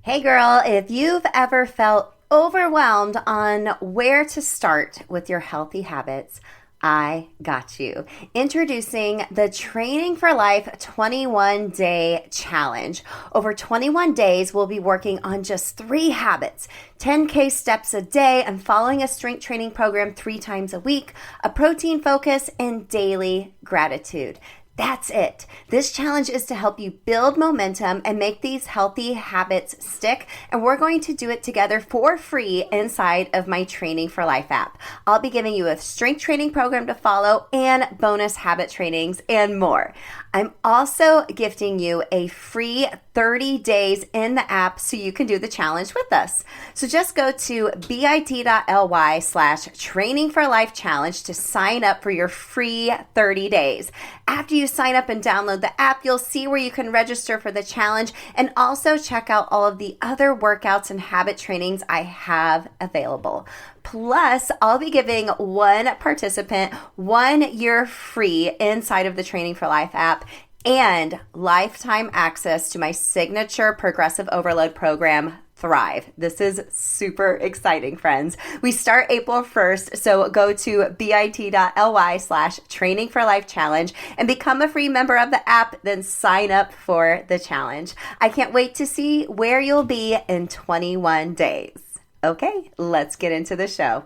Hey girl, if you've ever felt overwhelmed on where to start with your healthy habits, I got you. Introducing the Training for Life 21-day challenge. Over 21 days, we'll be working on just 3 habits: 10K steps a day and following a strength training program 3 times a week, a protein focus, and daily gratitude. That's it. This challenge is to help you build momentum and make these healthy habits stick. And we're going to do it together for free inside of my Training for Life app. I'll be giving you a strength training program to follow and bonus habit trainings and more. I'm also gifting you a free 30 days in the app so you can do the challenge with us. So just go to bit.ly/training for life challenge to sign up for your free 30 days. After you sign up and download the app, you'll see where you can register for the challenge and also check out all of the other workouts and habit trainings I have available. Plus, I'll be giving one participant 1 year free inside of the Training for Life app and lifetime access to my signature progressive overload program, Thrive. This is super exciting, friends. We start April 1st, so go to bit.ly/training for life challenge and become a free member of the app, then sign up for the challenge. I can't wait to see where you'll be in 21 days. Okay, let's get into the show.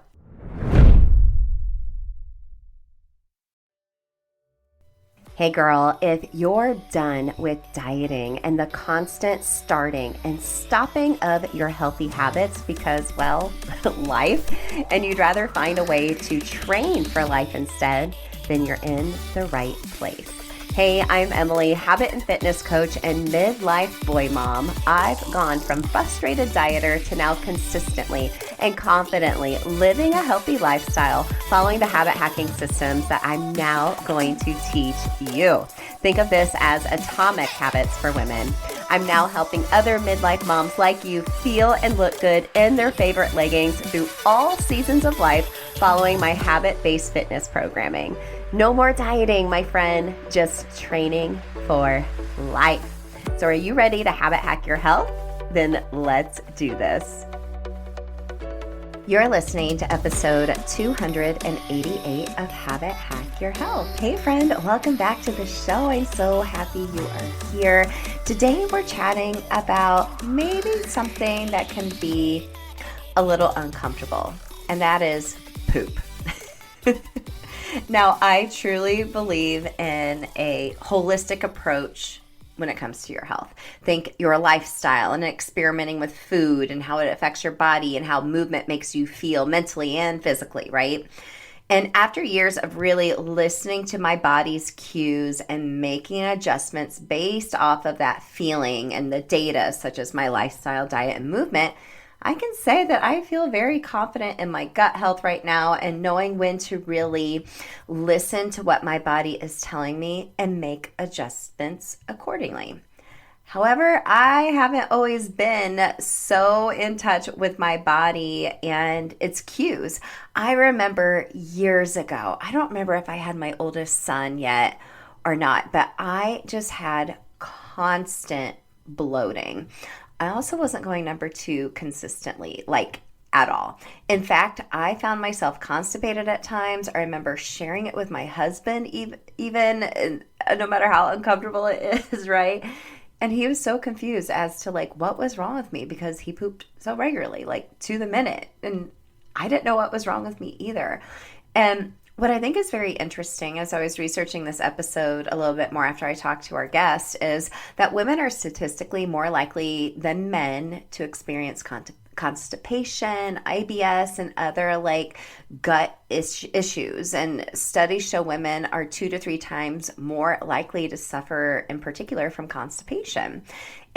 Hey girl, if you're done with dieting and the constant starting and stopping of your healthy habits because, well, life, and you'd rather find a way to train for life instead, then you're in the right place. Hey, I'm Emily, habit and fitness coach and midlife boy mom. I've gone from frustrated dieter to now consistently and confidently living a healthy lifestyle, following the habit hacking systems that I'm now going to teach you. Think of this as atomic habits for women. I'm now helping other midlife moms like you feel and look good in their favorite leggings through all seasons of life, following my habit-based fitness programming. No more dieting, my friend, just training for life. So are you ready to habit hack your health? Then let's do this. You're listening to episode 288 of Habit Hack Your Health. Hey friend, welcome back to the show. I'm so happy you are here. Today we're chatting about maybe something that can be a little uncomfortable, and that is poop. Now, I truly believe in a holistic approach when it comes to your health. Think your lifestyle and experimenting with food and how it affects your body and how movement makes you feel mentally and physically, right? And after years of really listening to my body's cues and making adjustments based off of that feeling and the data, such as my lifestyle, diet, and movement, I can say that I feel very confident in my gut health right now and knowing when to really listen to what my body is telling me and make adjustments accordingly. However, I haven't always been so in touch with my body and its cues. I remember years ago, I don't remember if I had my oldest son yet or not, but I just had constant bloating. I also wasn't going number 2 consistently, like at all. In fact, I found myself constipated at times. I remember sharing it with my husband, even no matter how uncomfortable it is, right? And he was so confused as to like what was wrong with me because he pooped so regularly, like to the minute. And I didn't know what was wrong with me either. And what I think is very interesting as I was researching this episode a little bit more after I talked to our guest is that women are statistically more likely than men to experience constipation, IBS, and other like gut issues. And studies show women are 2 to 3 times more likely to suffer in particular from constipation.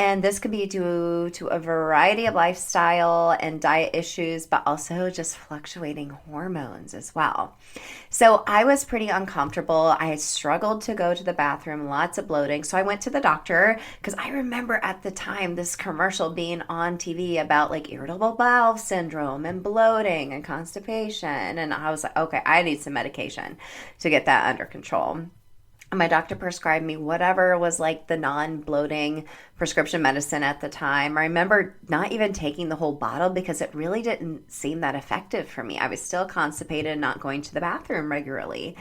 And this can be due to a variety of lifestyle and diet issues, but also just fluctuating hormones as well. So I was pretty uncomfortable. I had struggled to go to the bathroom, lots of bloating. So I went to the doctor because I remember at the time this commercial being on TV about like irritable bowel syndrome and bloating and constipation. And I was like, okay, I need some medication to get that under control. And my doctor prescribed me whatever was like the non-bloating prescription medicine at the time. I remember not even taking the whole bottle because it really didn't seem that effective for me. I was still constipated and not going to the bathroom regularly.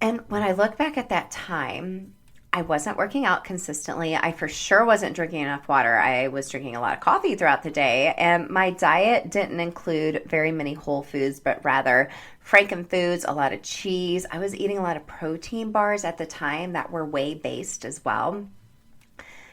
And when I look back at that time, I wasn't working out consistently. I for sure wasn't drinking enough water. I was drinking a lot of coffee throughout the day. And my diet didn't include very many whole foods, but rather frankenfoods, a lot of cheese. I was eating a lot of protein bars at the time that were whey based as well.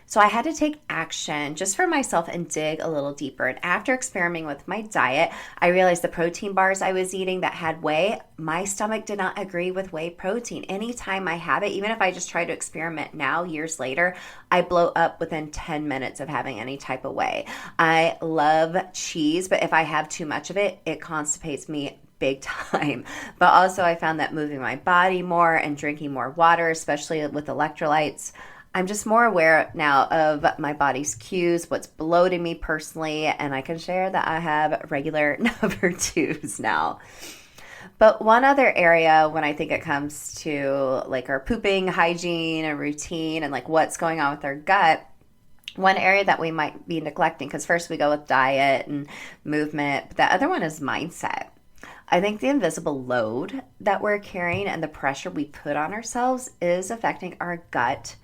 So I had to take action just for myself and dig a little deeper. And after experimenting with my diet, I realized the protein bars I was eating that had whey, my stomach did not agree with whey protein. Anytime I have it, even if I just try to experiment now, years later, I blow up within 10 minutes of having any type of whey. I love cheese, but if I have too much of it, it constipates me big time. But also, I found that moving my body more and drinking more water, especially with electrolytes, I'm just more aware now of my body's cues, what's bloating me personally, and I can share that I have regular number twos now. But one other area when I think it comes to like our pooping hygiene and routine and like what's going on with our gut, one area that we might be neglecting, because first we go with diet and movement, but the other one is mindset. I think the invisible load that we're carrying and the pressure we put on ourselves is affecting our gut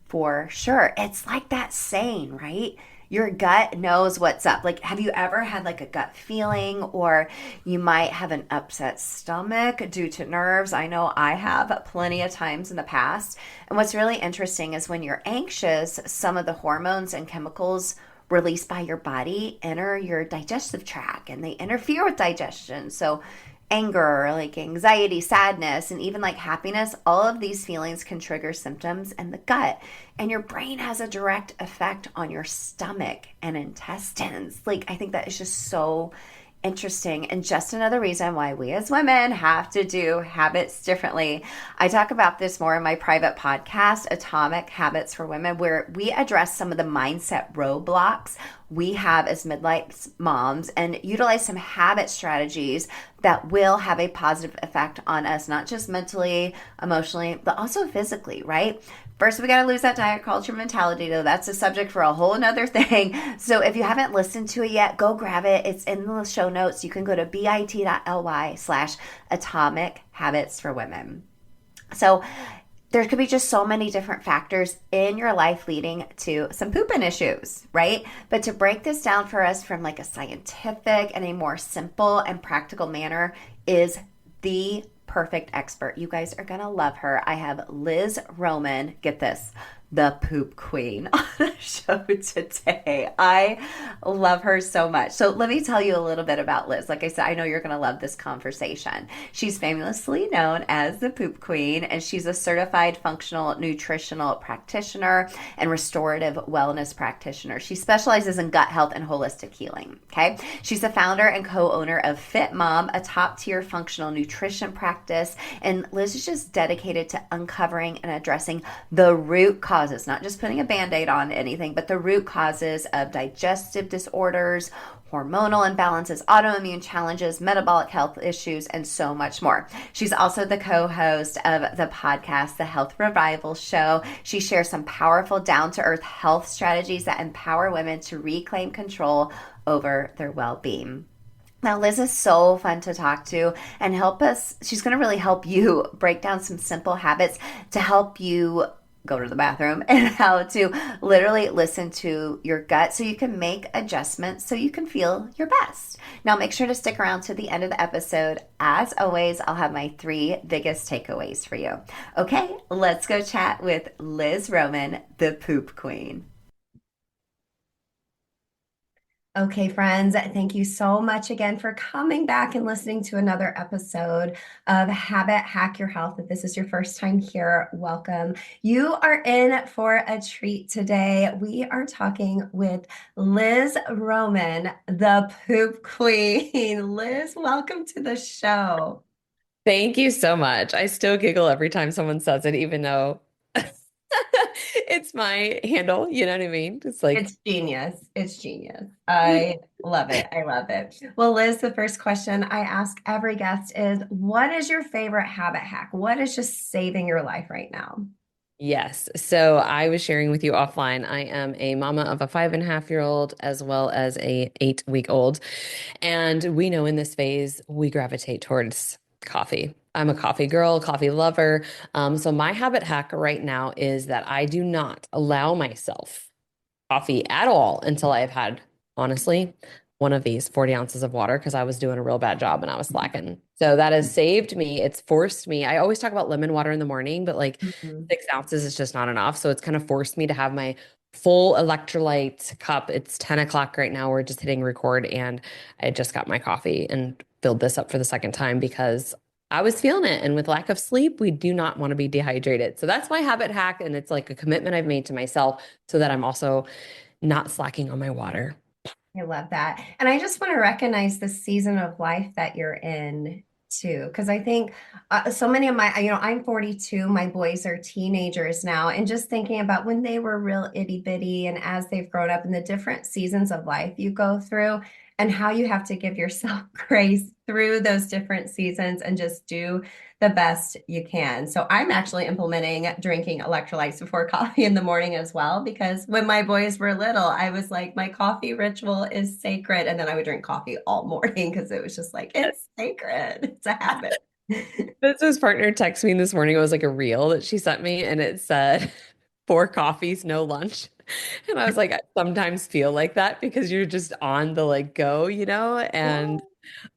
for sure. It's like that saying, right? Your gut knows what's up. Like, have you ever had like a gut feeling, or you might have an upset stomach due to nerves? I know I have plenty of times in the past. And what's really interesting is when you're anxious, some of the hormones and chemicals released by your body enter your digestive tract and they interfere with digestion. So anger, like anxiety, sadness, and even like happiness, all of these feelings can trigger symptoms in the gut. And your brain has a direct effect on your stomach and intestines. Like, I think that is just so interesting and just another reason why we as women have to do habits differently. I talk about this more in my private podcast, Atomic Habits for Women, where we address some of the mindset roadblocks we have as midlife moms and utilize some habit strategies that will have a positive effect on us, not just mentally, emotionally, but also physically, right? First, we got to lose that diet culture mentality, though. That's a subject for a whole another thing. So if you haven't listened to it yet, go grab it. It's in the show notes. You can go to bit.ly/atomic habits for women. So there could be just so many different factors in your life leading to some pooping issues, right? But to break this down for us from like a scientific and a more simple and practical manner is the perfect expert. You guys are going to love her. I have Liz Roman, get this, the poop queen on the show today. I love her so much. So let me tell you a little bit about Liz. Like I said, I know you're going to love this conversation. She's famously known as the poop queen, and she's a certified functional nutritional practitioner and restorative wellness practitioner. She specializes in gut health and holistic healing. Okay. She's the founder and co-owner of Fit Mom, a top tier functional nutrition practice. And Liz is just dedicated to uncovering and addressing the root cause causes, not just putting a band-aid on anything, but the root causes of digestive disorders, hormonal imbalances, autoimmune challenges, metabolic health issues, and so much more. She's also the co-host of the podcast, The Health Revival Show. She shares some powerful down-to-earth health strategies that empower women to reclaim control over their well-being. Now, Liz is so fun to talk to and help us. She's going to really help you break down some simple habits to help you go to the bathroom and how to literally listen to your gut so you can make adjustments so you can feel your best. Now, make sure to stick around to the end of the episode. As always, I'll have my 3 biggest takeaways for you. Okay, let's go chat with Liz Roman, the poop queen. Okay, friends, thank you so much again for coming back and listening to another episode of Habit Hack Your Health. If this is your first time here, welcome. You are in for a treat today. We are talking with Liz Roman, the poop queen. Liz, welcome to the show. Thank you so much. I still giggle every time someone says it, even though It's my handle, you know what I mean? It's like, It's genius. It's genius. I love it. I love it. Well, Liz, the first question I ask every guest is, what is your favorite habit hack? What is just saving your life right now? yes. So I was sharing with you offline. I am a mama of a 5.5-year-old as well as a 8-week-old. And we know in this phase, we gravitate towards coffee. I'm a coffee girl, coffee lover. So my habit hack right now is that I do not allow myself coffee at all until I've had, honestly, one of these 40 ounces of water because I was doing a real bad job and I was slacking. So that has saved me. It's forced me. I always talk about lemon water in the morning, but like Mhm. 6 ounces is just not enough. So it's kind of forced me to have my full electrolyte cup. It's 10 o'clock right now. We're just hitting record and I just got my coffee and filled this up for the second time because I was feeling it. And with lack of sleep, we do not want to be dehydrated. So that's my habit hack. And it's like a commitment I've made to myself so that I'm also not slacking on my water. I love that. And I just want to recognize the season of life that you're in too. Because I think so many of my, I'm 42, my boys are teenagers now. And just thinking about when they were real itty bitty and as they've grown up and the different seasons of life you go through and how you have to give yourself grace through those different seasons and just do the best you can. So I'm actually implementing drinking electrolytes before coffee in the morning as well, because when my boys were little, I was like, my coffee ritual is sacred. And then I would drink coffee all morning because it was just like, it's sacred. It's a habit. Business partner texted me this morning. It was like a reel that she sent me, and it said, four coffees, no lunch. And I was like, I sometimes feel like that because you're just on the like go, and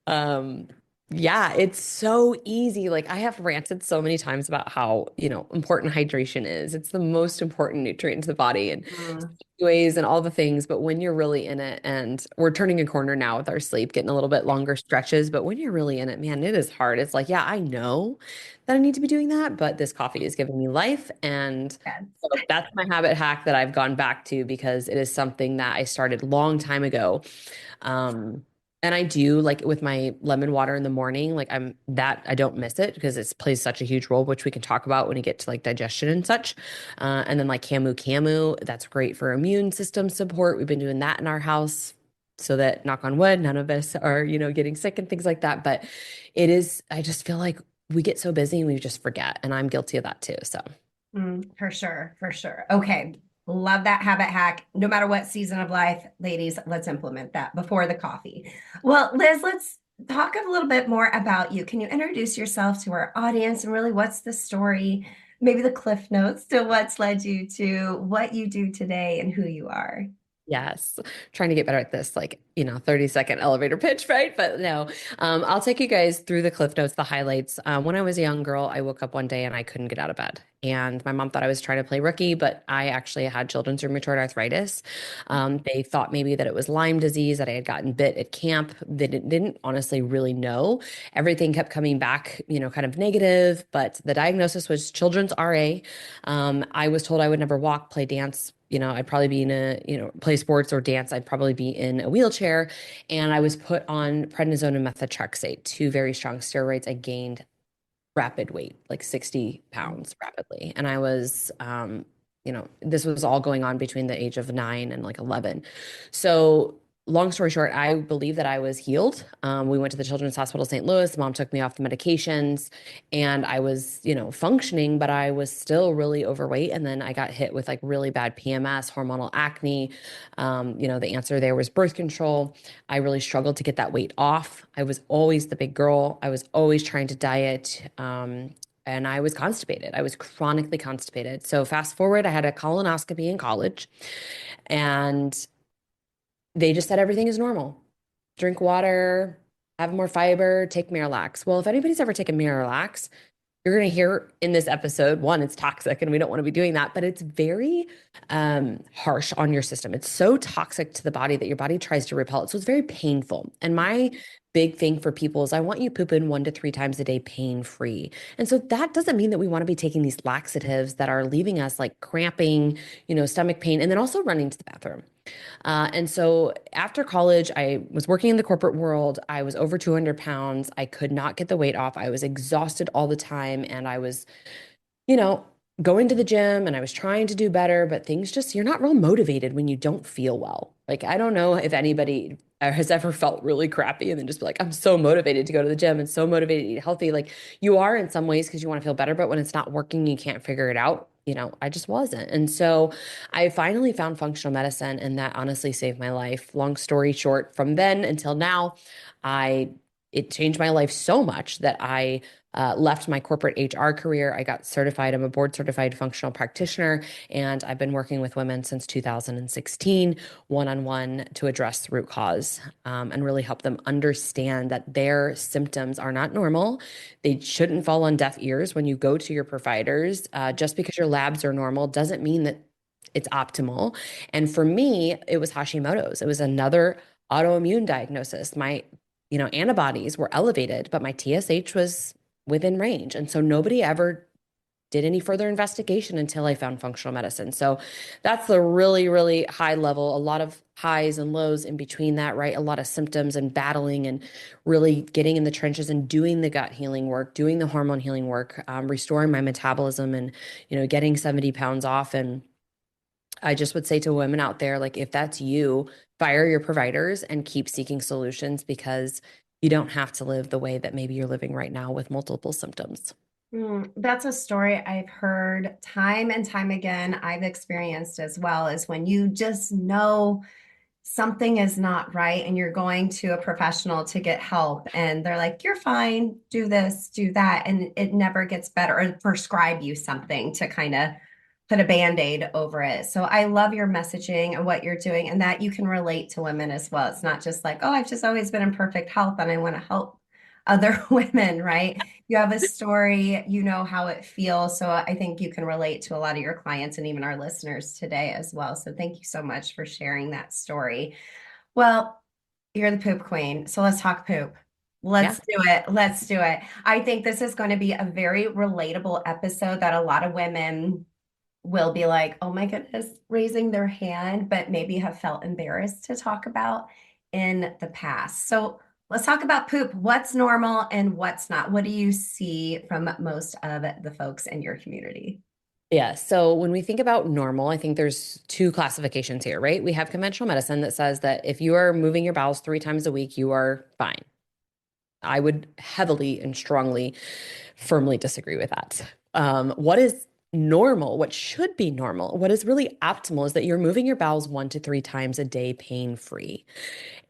Um, yeah, it's so easy. Like I have ranted so many times about how, important hydration is. It's the most important nutrient to the body and Mm, ways and all the things. But when you're really in it, and we're turning a corner now with our sleep, getting a little bit longer stretches, but when you're really in it, man, it is hard. It's like, yeah, I know that I need to be doing that, but this coffee is giving me life. And yes. so that's my habit hack that I've gone back to because it is something that I started long time ago. And I do like with my lemon water in the morning, like I don't miss it because it plays such a huge role, which we can talk about when we get to like digestion and such. And then like camu, that's great for immune system support. We've been doing that in our house so that knock on wood, none of us are, getting sick and things like that. But I just feel like we get so busy and we just forget. And I'm guilty of that too. So For sure, for sure. Okay. Love that habit hack. No matter what season of life, ladies, let's implement that before the coffee. Well, Liz, let's talk a little bit more about you. Can you introduce yourself to our audience and really what's the story, maybe the cliff notes to what's led you to what you do today and who you are? yes, trying to get better at this, like, 30-second elevator pitch, right? But no, I'll take you guys through the cliff notes, the highlights. When I was a young girl, I woke up one day and I couldn't get out of bed. And my mom thought I was trying to play rookie, but I actually had children's rheumatoid arthritis. They thought maybe that it was Lyme disease, that I had gotten bit at camp. They didn't honestly really know. Everything kept coming back, kind of negative, but the diagnosis was children's RA. I was told I would never walk, play, dance. I'd probably be in play sports or dance. I'd probably be in a wheelchair. And I was put on prednisone and methotrexate, two very strong steroids. I gained rapid weight, like 60 pounds rapidly. And I was, this was all going on between the age of 9 and like 11. So, long story short, I believe that I was healed. We went to the Children's Hospital St. Louis. Mom took me off the medications and I was, functioning, but I was still really overweight. And then I got hit with like really bad PMS, hormonal acne. The answer there was birth control. I really struggled to get that weight off. I was always the big girl. I was always trying to diet. And I was constipated. I was chronically constipated. So fast forward, I had a colonoscopy in college, and they just said everything is normal. Drink water, have more fiber, take Miralax. Well, if anybody's ever taken Miralax, you're going to hear in this episode, one, it's toxic and we don't want to be doing that, but it's very harsh on your system. It's so toxic to the body that your body tries to repel it. So it's very painful. And my big thing for people is I want you pooping 1 to 3 times a day pain free. And so that doesn't mean that we want to be taking these laxatives that are leaving us like cramping, stomach pain, and then also running to the bathroom. And so after college, I was working in the corporate world. I was over 200 pounds. I could not get the weight off. I was exhausted all the time. And I was, you know, going to the gym and I was trying to do better, but things just, you're not real motivated when you don't feel well. Like, I don't know if anybody has ever felt really crappy and then just be like, I'm so motivated to go to the gym and so motivated to eat healthy. Like, you are in some ways because you want to feel better, but when it's not working, you can't figure it out. I just wasn't. And so I finally found functional medicine, and that honestly saved my life. Long story short, from then until now, I it changed my life so much that I left my corporate HR career. I got certified. I'm a board certified functional practitioner, and I've been working with women since 2016, one on one, to address the root cause and really help them understand that their symptoms are not normal. They shouldn't fall on deaf ears when you go to your providers. Just because your labs are normal doesn't mean that it's optimal. And for me, it was Hashimoto's. It was another autoimmune diagnosis. My antibodies were elevated, but my TSH was within range. And so nobody ever did any further investigation until I found functional medicine. So that's the really, really high level, a lot of highs and lows in between that, right? A lot of symptoms and battling and really getting in the trenches and doing the gut healing work, doing the hormone healing work, restoring my metabolism and, getting 70 pounds off. And I just would say to women out there, like, if that's you, fire your providers and keep seeking solutions because you don't have to live the way that maybe you're living right now with multiple symptoms. That's a story I've heard time and time again. I've experienced as well, is when you just know something is not right and you're going to a professional to get help and they're like, you're fine, do this, do that, and it never gets better, or prescribe you something to kind of put a band-aid over it. So I love your messaging and what you're doing, and that you can relate to women as well. It's not just like, oh, I've just always been in perfect health and I want to help other women, right? You have a story, you know how it feels. So I think you can relate to a lot of your clients and even our listeners today as well. So thank you so much for sharing that story. Well, you're the poop queen. So let's talk poop. Yeah. Let's do it. Let's do it. I think this is going to be a very relatable episode that a lot of women will be like, oh my goodness, raising their hand, but maybe have felt embarrassed to talk about in the past. So let's talk about poop. What's normal and what's not? What do you see from most of the folks in your community? Yeah. So when we think about normal, I think there's two classifications here, right? We have conventional medicine that says that if you are moving your bowels 3 times a week, you are fine. I would heavily and strongly, firmly disagree with that. What is normal, what should be normal, what is really optimal is that you're moving your bowels 1 to 3 times a day pain free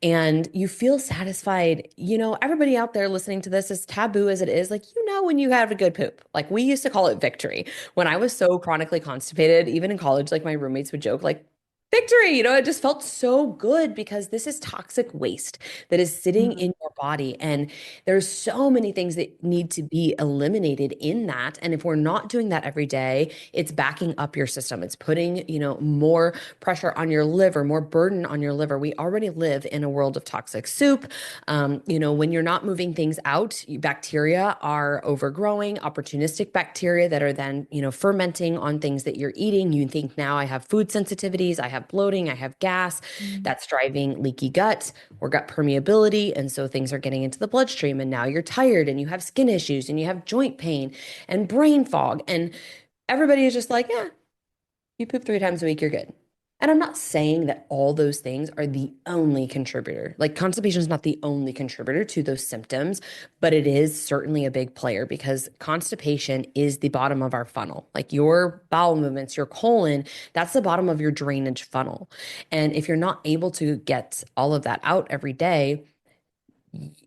and you feel satisfied. Everybody out there listening to this, as taboo as it is, like, when you have a good poop, like we used to call it victory. When I was so chronically constipated, even in college, like my roommates would joke, like, victory, it just felt so good because this is toxic waste that is sitting Mhm. in your body. And there's so many things that need to be eliminated in that. And if we're not doing that every day, it's backing up your system. It's putting, more pressure on your liver, more burden on your liver. We already live in a world of toxic soup. When you're not moving things out, bacteria are overgrowing, opportunistic bacteria that are then, fermenting on things that you're eating. You think, now I have food sensitivities, I have bloating, I have gas. That's driving leaky gut or gut permeability. And so things are getting into the bloodstream. And now you're tired and you have skin issues and you have joint pain and brain fog. And everybody is just like, yeah, you poop 3 times a week, you're good. And I'm not saying that all those things are the only contributor. Like, constipation is not the only contributor to those symptoms, but it is certainly a big player because constipation is the bottom of our funnel. Like, your bowel movements, your colon, that's the bottom of your drainage funnel. And if you're not able to get all of that out every day,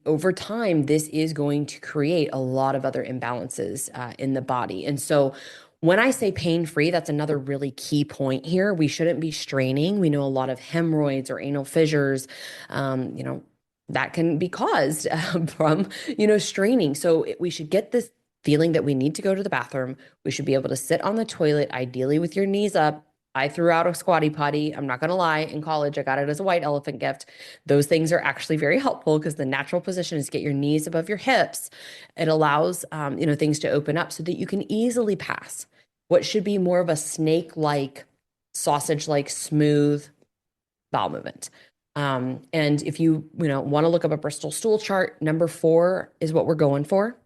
over time, this is going to create a lot of other imbalances in the body. And so, when I say pain free, that's another really key point here. We shouldn't be straining. We know a lot of hemorrhoids or anal fissures, um, you know, that can be caused from, straining. So, we should get this feeling that we need to go to the bathroom. We should be able to sit on the toilet, ideally with your knees up. I threw out a squatty potty. I'm not going to lie. In college, I got it as a white elephant gift. Those things are actually very helpful because the natural position is get your knees above your hips. It allows, things to open up so that you can easily pass what should be more of a snake-like, sausage-like, smooth bowel movement. And if you want to look up a Bristol stool chart, number 4 is what we're going for.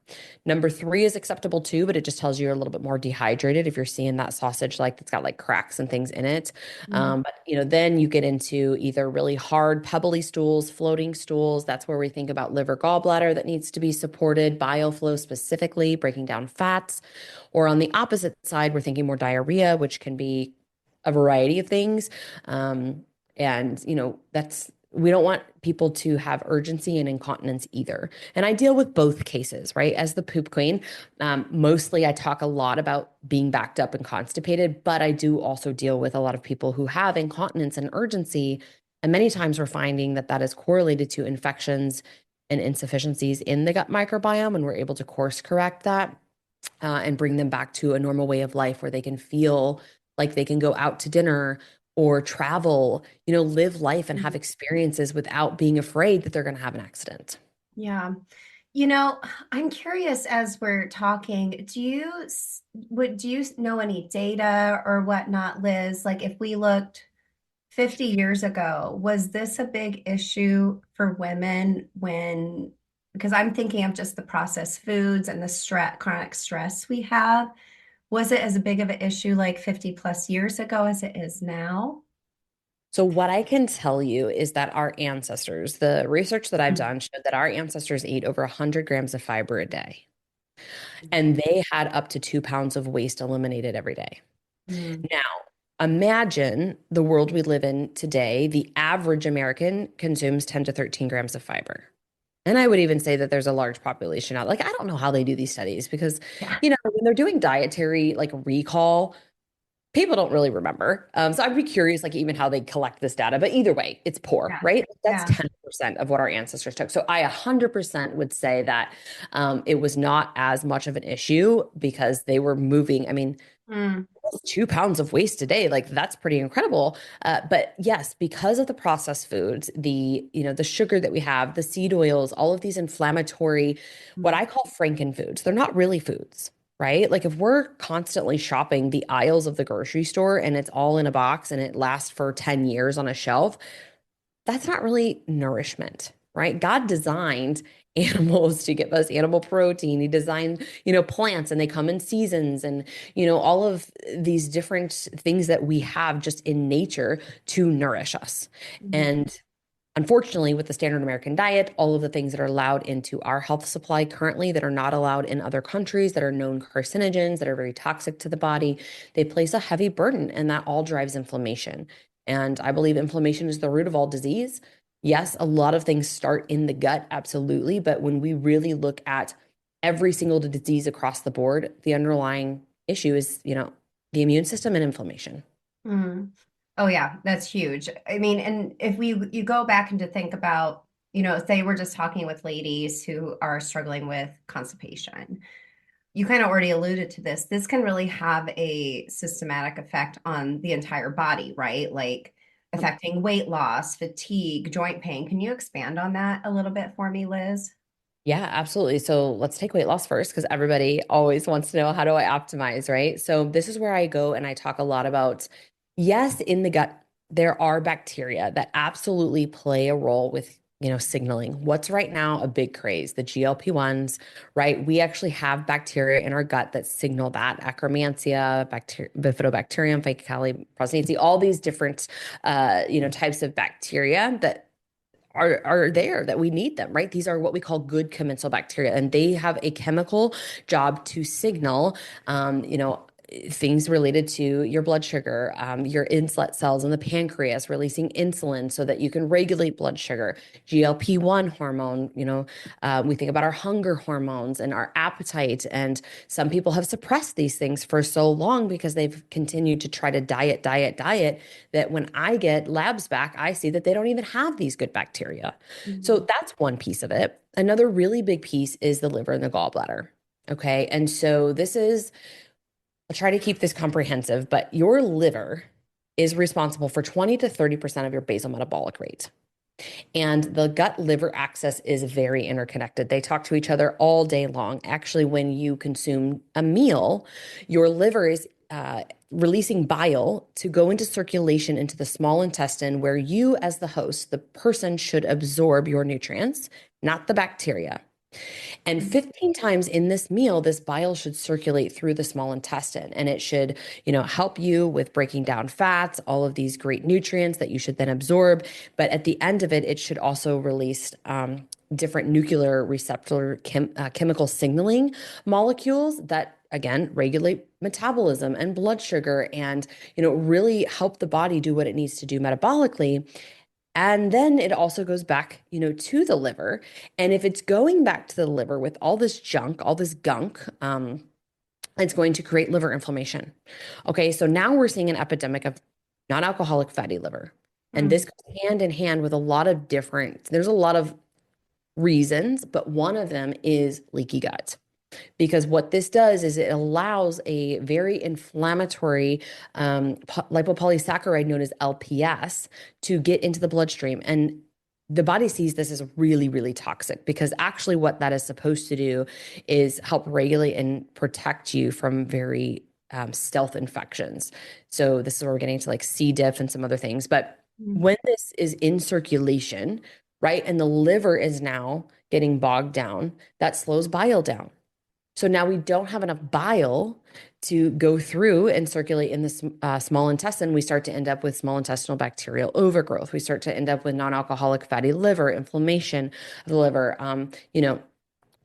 Number 3 is acceptable too, but it just tells you you're a little bit more dehydrated if you're seeing that sausage like it's got like cracks and things in it. Mm. But then you get into either really hard, pebbly stools, floating stools. That's where we think about liver gallbladder that needs to be supported, bile flow specifically, breaking down fats. Or on the opposite side, we're thinking more diarrhea, which can be a variety of things. And we don't want people to have urgency and incontinence either. And I deal with both cases, right? As the poop queen, mostly I talk a lot about being backed up and constipated, but I do also deal with a lot of people who have incontinence and urgency. And many times we're finding that that is correlated to infections and insufficiencies in the gut microbiome, and we're able to course correct that and bring them back to a normal way of life where they can feel like they can go out to dinner or travel, live life and have experiences without being afraid that they're going to have an accident. Yeah. You know, I'm curious as we're talking, do you know any data or whatnot, Liz? Like if we looked 50 years ago, was this a big issue for women because I'm thinking of just the processed foods and the chronic stress we have. Was it as big of an issue like 50 plus years ago as it is now? So, what I can tell you is that our ancestors, the research that I've done showed that our ancestors ate over 100 grams of fiber a day, and they had up to 2 pounds of waste eliminated every day. Mm. Now, imagine the world we live in today. The average American consumes 10 to 13 grams of fiber. And I would even say that there's a large population out. Like, I don't know how they do these studies because, Yeah, when they're doing dietary like recall, people don't really remember. So I'd be curious, like, even how they collect this data. But either way, it's poor, yeah, right? That's yeah. 10% of what our ancestors took. So I 100% would say that it was not as much of an issue because they were moving. I mean, Mm. 2 pounds of waste a day, like that's pretty incredible. But yes, because of the processed foods, the sugar that we have, the seed oils, all of these inflammatory, what Mm. I call Franken foods, they're not really foods, right? Like if we're constantly shopping the aisles of the grocery store and it's all in a box and it lasts for 10 years on a shelf, that's not really nourishment, right? God designed animals to give us animal protein. He designed, plants and they come in seasons and, all of these different things that we have just in nature to nourish us. Mm. And unfortunately, with the standard American diet, all of the things that are allowed into our health supply currently that are not allowed in other countries that are known carcinogens, that are very toxic to the body, they place a heavy burden and that all drives inflammation. And I believe inflammation is the root of all disease. Yes, a lot of things start in the gut, absolutely. But when we really look at every single disease across the board, the underlying issue is, the immune system and inflammation. Mm. Oh yeah, that's huge. I mean, and if you go back and to think about, if they were just talking with ladies who are struggling with constipation, you kind of already alluded to this. This can really have a systematic effect on the entire body, right? Like affecting weight loss, fatigue, joint pain. Can you expand on that a little bit for me, Liz? Yeah, absolutely. So let's take weight loss first because everybody always wants to know how do I optimize, right? So this is where I go and I talk a lot about, yes, in the gut, there are bacteria that absolutely play a role with, signaling. What's right now a big craze, the GLP-1s, right? We actually have bacteria in our gut that signal that Akkermansia, Bifidobacterium, Faecaliprodactyly, all these different, types of bacteria that are there that we need them, right? These are what we call good commensal bacteria, and they have a chemical job to signal, things related to your blood sugar, your inslet cells in the pancreas releasing insulin so that you can regulate blood sugar, GLP-1 hormone, we think about our hunger hormones and our appetite. And some people have suppressed these things for so long because they've continued to try to diet, that when I get labs back, I see that they don't even have these good bacteria. So Mhm. that's one piece of it. Another really big piece is the liver and the gallbladder. Okay. And so I'll try to keep this comprehensive, but your liver is responsible for 20 to 30% of your basal metabolic rate. And the gut liver axis is very interconnected. They talk to each other all day long. Actually, when you consume a meal, your liver is releasing bile to go into circulation into the small intestine, where you, as the host, the person, should absorb your nutrients, not the bacteria. And 15 times in this meal, this bile should circulate through the small intestine, and it should, help you with breaking down fats, all of these great nutrients that you should then absorb. But at the end of it, it should also release different nuclear receptor chemical signaling molecules that again regulate metabolism and blood sugar and really help the body do what it needs to do metabolically. And then it also goes back, to the liver. And if it's going back to the liver with all this junk, all this gunk, it's going to create liver inflammation. Okay, so now we're seeing an epidemic of non-alcoholic fatty liver. And Mm. this goes hand in hand with there's a lot of reasons, but one of them is leaky gut. Because what this does is it allows a very inflammatory lipopolysaccharide known as LPS to get into the bloodstream. And the body sees this as really, really toxic, because actually what that is supposed to do is help regulate and protect you from very stealth infections. So this is where we're getting to like C. diff and some other things. But Mm. when this is in circulation, right, and the liver is now getting bogged down, that slows bile down. So now we don't have enough bile to go through and circulate in the small intestine. We start to end up with small intestinal bacterial overgrowth. We start to end up with non-alcoholic fatty liver, inflammation of the liver,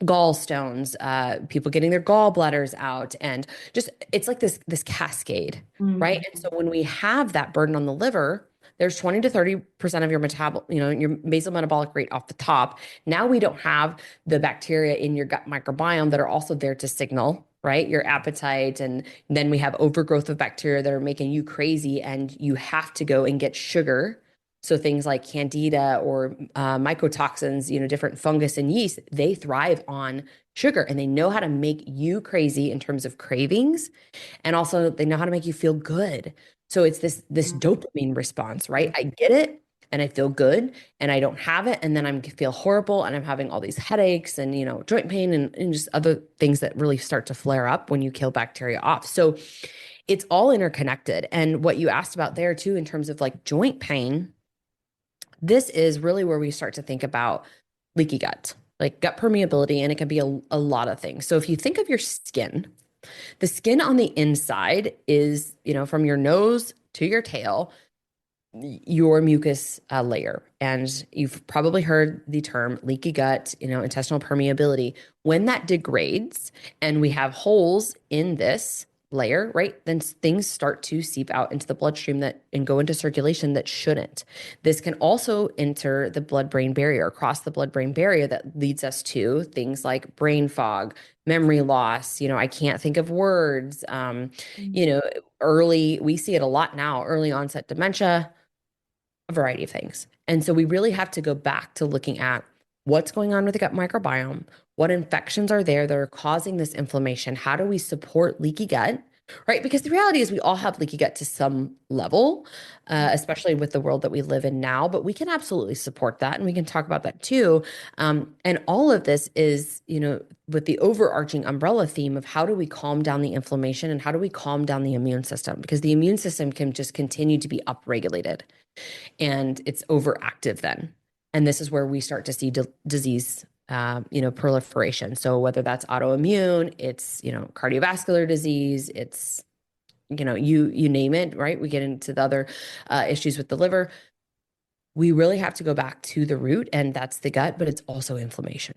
gallstones, people getting their gallbladders out, and just it's like this cascade, right? Mm. And so when we have that burden on the liver, there's 20 to 30% of your your basal metabolic rate off the top. Now we don't have the bacteria in your gut microbiome that are also there to signal, right, your appetite. And then we have overgrowth of bacteria that are making you crazy, and you have to go and get sugar. So things like candida or mycotoxins, different fungus and yeast, they thrive on sugar, and they know how to make you crazy in terms of cravings. And also they know how to make you feel good. So it's this Mm. dopamine response, right? I get it and I feel good, and I don't have it. And then I feel horrible, and I'm having all these headaches and, joint pain and just other things that really start to flare up when you kill bacteria off. So it's all interconnected. And what you asked about there too, in terms of like joint pain, this is really where we start to think about leaky gut, like gut permeability, and it can be a lot of things. So if you think of your skin, the skin on the inside is, from your nose to your tail, your mucus layer. And you've probably heard the term leaky gut, intestinal permeability. When that degrades and we have holes in this layer, right, then things start to seep out into the bloodstream and go into circulation that shouldn't. This can also enter the blood-brain barrier, cross the blood-brain barrier, that leads us to things like brain fog, memory loss. I can't think of words. Mm. You know, we see it a lot now, early onset dementia, a variety of things. And so we really have to go back to looking at what's going on with the gut microbiome, what infections are there that are causing this inflammation, how do we support leaky gut, right? Because the reality is we all have leaky gut to some level, especially with the world that we live in now, but we can absolutely support that. And we can talk about that too. And all of this is, with the overarching umbrella theme of how do we calm down the inflammation and how do we calm down the immune system? Because the immune system can just continue to be upregulated, and it's overactive then. And this is where we start to see disease, proliferation. So whether that's autoimmune, it's, cardiovascular disease, it's, you name it, right? We get into the other issues with the liver. We really have to go back to the root, and that's the gut, but it's also inflammation.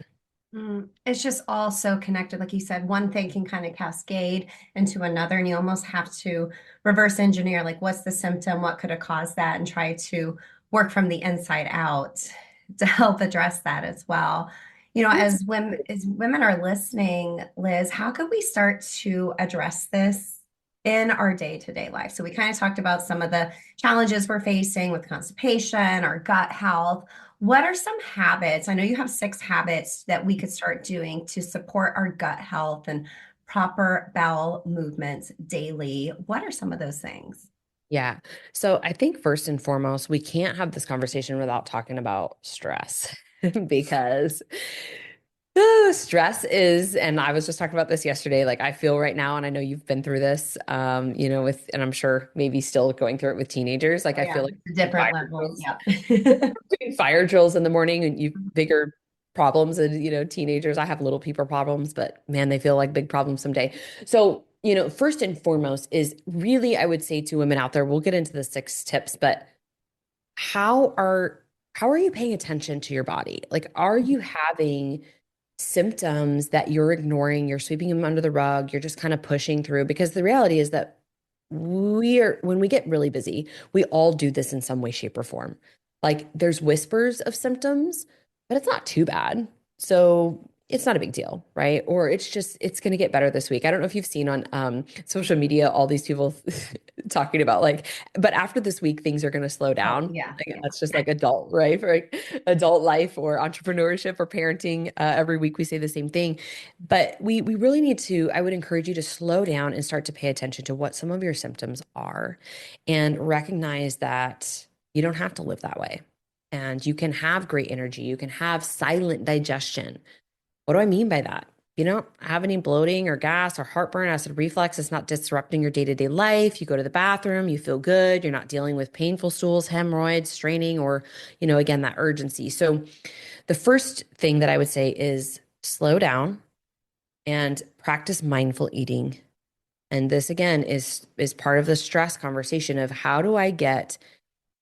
Mm. It's just all so connected. Like you said, one thing can kind of cascade into another, and you almost have to reverse engineer, like, what's the symptom? What could have caused that? And try to work from the inside out to help address that as well. As women are listening, Liz, how could we start to address this in our day-to-day life? So we kind of talked about some of the challenges we're facing with constipation, our gut health. What are some habits? I know you have 6 habits that we could start doing to support our gut health and proper bowel movements daily. What are some of those things? Yeah. So I think first and foremost, we can't have this conversation without talking about stress because Stress is, and I was just talking about this yesterday, like I feel right now, and I know you've been through this, and I'm sure maybe still going through it with teenagers. Like Oh I yeah, feel like it's a doing different fire level. drills, Yeah. doing fire drills in the morning and you bigger problems and, teenagers, I have little people problems, but man, they feel like big problems someday. So, first and foremost is really, I would say to women out there, we'll get into the 6 tips, but how are how are you paying attention to your body? Like, are you having symptoms that you're ignoring, you're sweeping them under the rug, you're just kind of pushing through? Because the reality is that when we get really busy, we all do this in some way, shape, or form. Like there's whispers of symptoms, but it's not too bad. So it's not a big deal, right? Or it's going to get better this week. I don't know if you've seen on social media all these people talking about like, but after this week, things are going to slow Oh down. yeah, Like, yeah. that's just like adult, right? For like adult life or entrepreneurship or parenting. Every week we say the same thing. But we really need to, I would encourage you to slow down and start to pay attention to what some of your symptoms are and recognize that you don't have to live that way. And you can have great energy. You can have silent digestion. What do I mean by that? You don't have any bloating or gas or heartburn, acid reflux. It's not disrupting your day-to-day life. You go to the bathroom, you feel good. You're not dealing with painful stools, hemorrhoids, straining, or, again, that urgency. So the first thing that I would say is slow down and practice mindful eating. And this again is part of the stress conversation of how do I get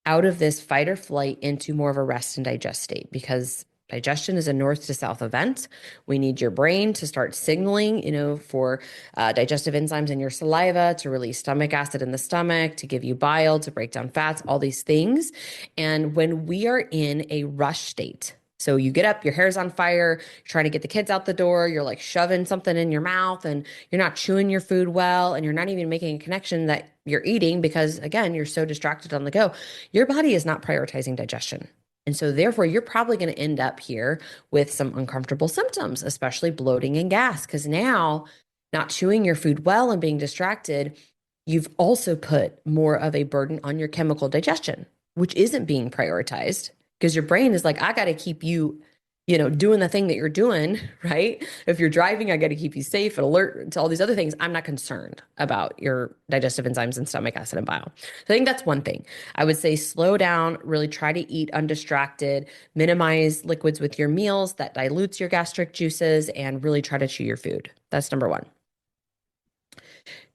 out of this fight or flight into more of a rest and digest state, because digestion is a north to south event. We need your brain to start signaling, for digestive enzymes in your saliva to release stomach acid in the stomach, to give you bile, to break down fats, all these things. And when we are in a rush state, so you get up, your hair's on fire, you're trying to get the kids out the door, you're like shoving something in your mouth and you're not chewing your food well, and you're not even making a connection that you're eating because, again, you're so distracted on the go. Your body is not prioritizing digestion. And so, therefore, you're probably going to end up here with some uncomfortable symptoms, especially bloating and gas, because now, not chewing your food well and being distracted, you've also put more of a burden on your chemical digestion, which isn't being prioritized because your brain is like, I got to keep you, doing the thing that you're doing, right? If you're driving, I got to keep you safe and alert to all these other things. I'm not concerned about your digestive enzymes and stomach acid and bile. So I think that's one thing. I would say slow down, really try to eat undistracted, minimize liquids with your meals that dilutes your gastric juices, and really try to chew your food. That's number one.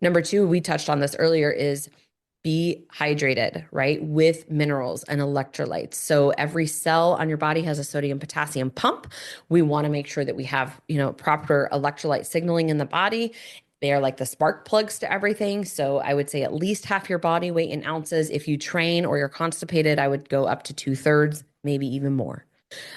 Number two, we touched on this earlier, is be hydrated, right? With minerals and electrolytes. So every cell on your body has a sodium potassium pump. We want to make sure that we have, proper electrolyte signaling in the body. They are like the spark plugs to everything. So I would say at least half your body weight in ounces. If you train or you're constipated, I would go up to 2/3, maybe even more.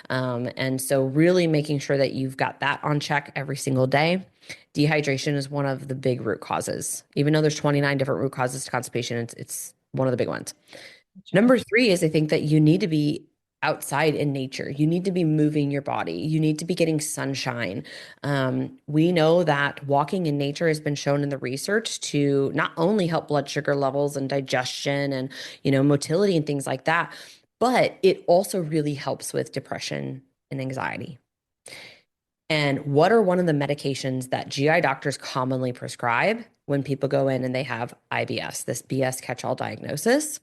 And so really making sure that you've got that on check every single day. Dehydration is one of the big root causes. Even though there's 29 different root causes to constipation, it's one of the big ones. Sure. Number three is I think that you need to be outside in nature. You need to be moving your body. You need to be getting sunshine. We know that walking in nature has been shown in the research to not only help blood sugar levels and digestion and, motility and things like that, but it also really helps with depression and anxiety. And what are one of the medications that GI doctors commonly prescribe when people go in and they have IBS, this BS catch-all diagnosis?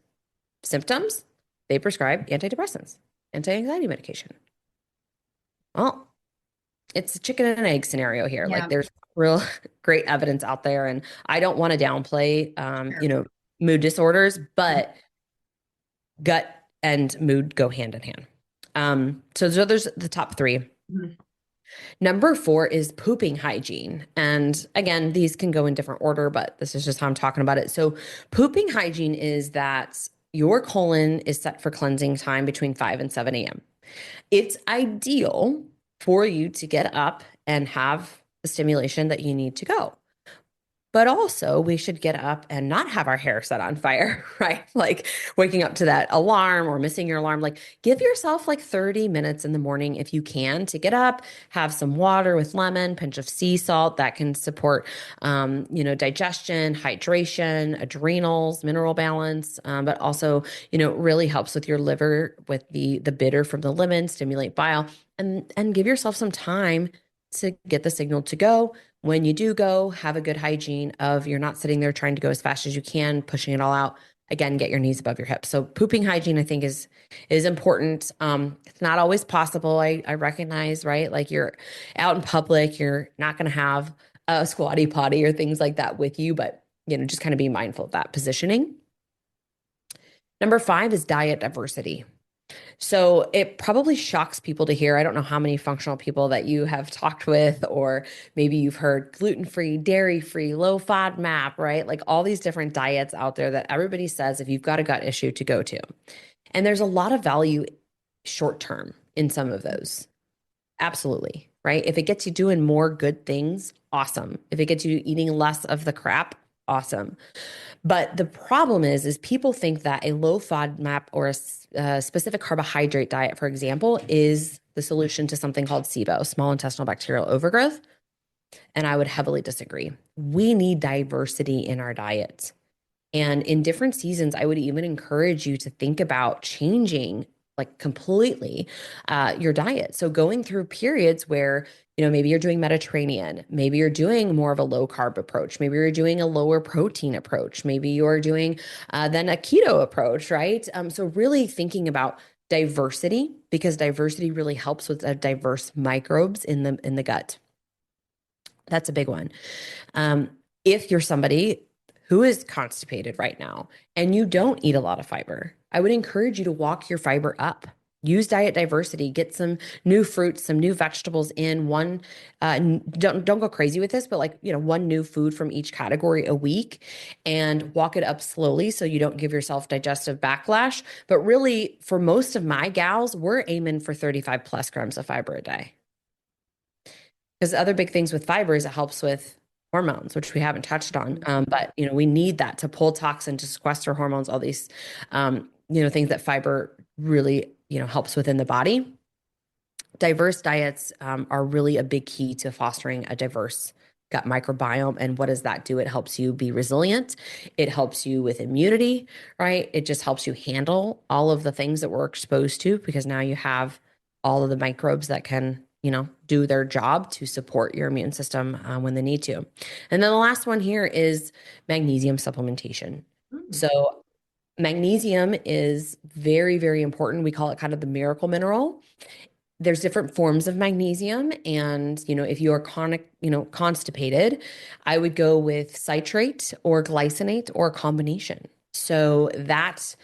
Symptoms, they prescribe antidepressants, anti-anxiety medication. Well, it's a chicken and an egg scenario here. Like Yeah. there's real great evidence out there, and I don't want to downplay, Sure. mood disorders, Mhm. but gut and mood go hand in hand. So there's the top three. Mhm. Number four is pooping hygiene. And again, these can go in different order, but this is just how I'm talking about it. So, pooping hygiene is that your colon is set for cleansing time between 5 and 7 a.m. It's ideal for you to get up and have the stimulation that you need to go. But also, we should get up and not have our hair set on fire, right? Like waking up to that alarm or missing your alarm. Like, give yourself like 30 minutes in the morning if you can to get up, have some water with lemon, pinch of sea salt that can support, digestion, hydration, adrenals, mineral balance, but also, really helps with your liver with the bitter from the lemon, stimulate bile, and give yourself some time to get the signal to go. When you do go, have a good hygiene of you're not sitting there trying to go as fast as you can, pushing it all out. Again, get your knees above your hips. So pooping hygiene, I think, is important. It's not always possible. I recognize, right? Like you're out in public, you're not going to have a squatty potty or things like that with you, but just kind of be mindful of that positioning. Number 5 is diet diversity. So it probably shocks people to hear. I don't know how many functional people that you have talked with, or maybe you've heard gluten-free, dairy-free, low FODMAP, right? Like all these different diets out there that everybody says if you've got a gut issue to go to. And there's a lot of value short term in some of those. Absolutely, right? If it gets you doing more good things, awesome. If it gets you eating less of the crap, awesome. But the problem is people think that a low FODMAP or a specific carbohydrate diet, for example, is the solution to something called SIBO, small intestinal bacterial overgrowth. And I would heavily disagree. We need diversity in our diet. And in different seasons, I would even encourage you to think about changing like completely your diet. So going through periods where, maybe you're doing Mediterranean, maybe you're doing more of a low carb approach, maybe you're doing a lower protein approach, maybe you're doing then a keto approach, right? So really thinking about diversity, because diversity really helps with diverse microbes in the gut. That's a big one. Um, if you're somebody who is constipated right now and you don't eat a lot of fiber, I would encourage you to walk your fiber up. Use diet diversity. Get some new fruits, some new vegetables in one. Don't go crazy with this, but like one new food from each category a week, and walk it up slowly so you don't give yourself digestive backlash. But really, for most of my gals, we're aiming for 35 plus grams of fiber a day. Because the other big things with fiber is it helps with hormones, which we haven't touched on. But we need that to pull toxin, to sequester hormones, all these things that fiber really helps within the body. Diverse diets are really a big key to fostering a diverse gut microbiome. And what does that do? It helps you be resilient. It helps you with immunity, right? It just helps you handle all of the things that we're exposed to, because now you have all of the microbes that can do their job to support your immune system when they need to. And then the last one here is magnesium supplementation. Mm. So magnesium is very, very important. We call it kind of the miracle mineral. There's different forms of magnesium. And, if you are chronic, constipated, I would go with citrate or glycinate or a combination. So that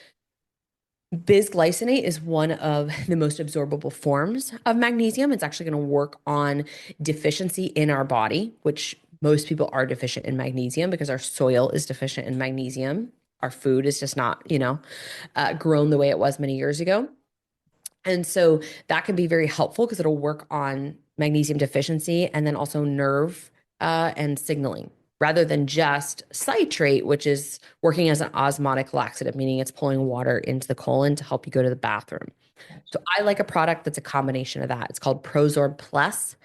bisglycinate is one of the most absorbable forms of magnesium. It's actually going to work on deficiency in our body, which most people are deficient in magnesium because our soil is deficient in magnesium. Our food is just not, grown the way it was many years ago. And so that can be very helpful because it'll work on magnesium deficiency and then also nerve and signaling, rather than just citrate, which is working as an osmotic laxative, meaning it's pulling water into the colon to help you go to the bathroom. Gotcha. So I like a product that's a combination of that. It's called Prozorb Plus.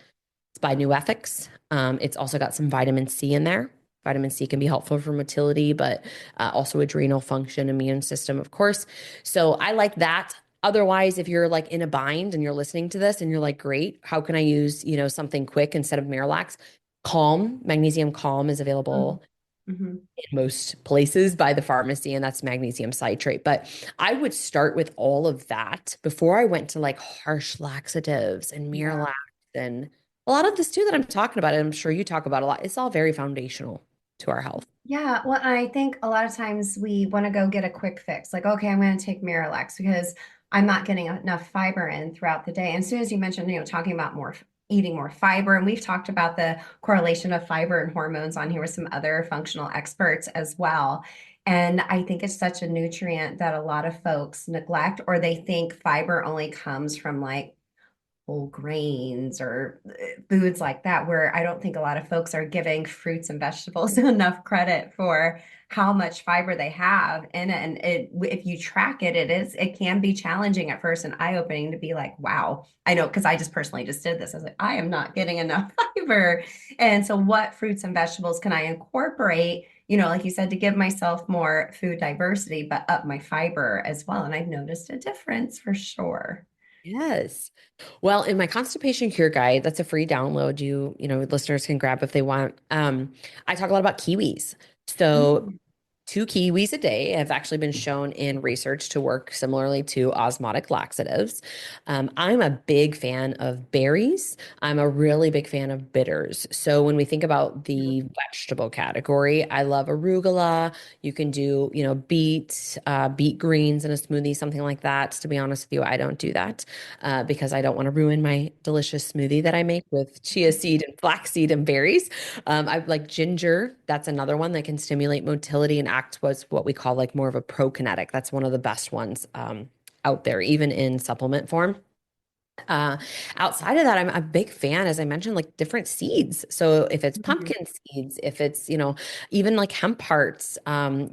It's by New Ethics. It's also got some vitamin C in there. Vitamin C can be helpful for motility, but also adrenal function, immune system, of course. So I like that. Otherwise, if you're like in a bind and you're listening to this and you're like, great, how can I use, something quick instead of Miralax? Calm, magnesium calm is available Mm-hmm. in most places by the pharmacy, and that's magnesium citrate. But I would start with all of that before I went to like harsh laxatives and Yeah. Miralax and a lot of this too that I'm talking about, and I'm sure you talk about a lot. It's all very foundational to our health. Yeah, well, I think a lot of times we want to go get a quick fix. Like, okay, I'm going to take Miralax because I'm not getting enough fiber in throughout the day. And as soon as you mentioned, talking about eating more fiber, and we've talked about the correlation of fiber and hormones on here with some other functional experts as well. And I think it's such a nutrient that a lot of folks neglect, or they think fiber only comes from like whole grains or foods like that, where I don't think a lot of folks are giving fruits and vegetables enough credit for how much fiber they have in it. And if you track it, it can be challenging at first and eye-opening to be like, wow, I know, because I just personally just did this. I was like, I am not getting enough fiber. And so what fruits and vegetables can I incorporate, like you said, to give myself more food diversity, but up my fiber as well? And I've noticed a difference for sure. Yes. Well, in my constipation cure guide, that's a free download listeners can grab if they want. I talk a lot about kiwis. So Mm. 2 kiwis a day have actually been shown in research to work similarly to osmotic laxatives. I'm a big fan of berries. I'm a really big fan of bitters. So when we think about the vegetable category, I love arugula. You can do, beet greens in a smoothie, something like that. To be honest with you, I don't do that because I don't want to ruin my delicious smoothie that I make with chia seed and flaxseed and berries. I like ginger. That's another one that can stimulate motility and act was what we call like more of a prokinetic. That's one of the best ones out there, even in supplement form. Uh, Outside of that, I'm a big fan, as I mentioned, like different seeds. So if it's Mhm. pumpkin seeds, if it's, even like hemp hearts,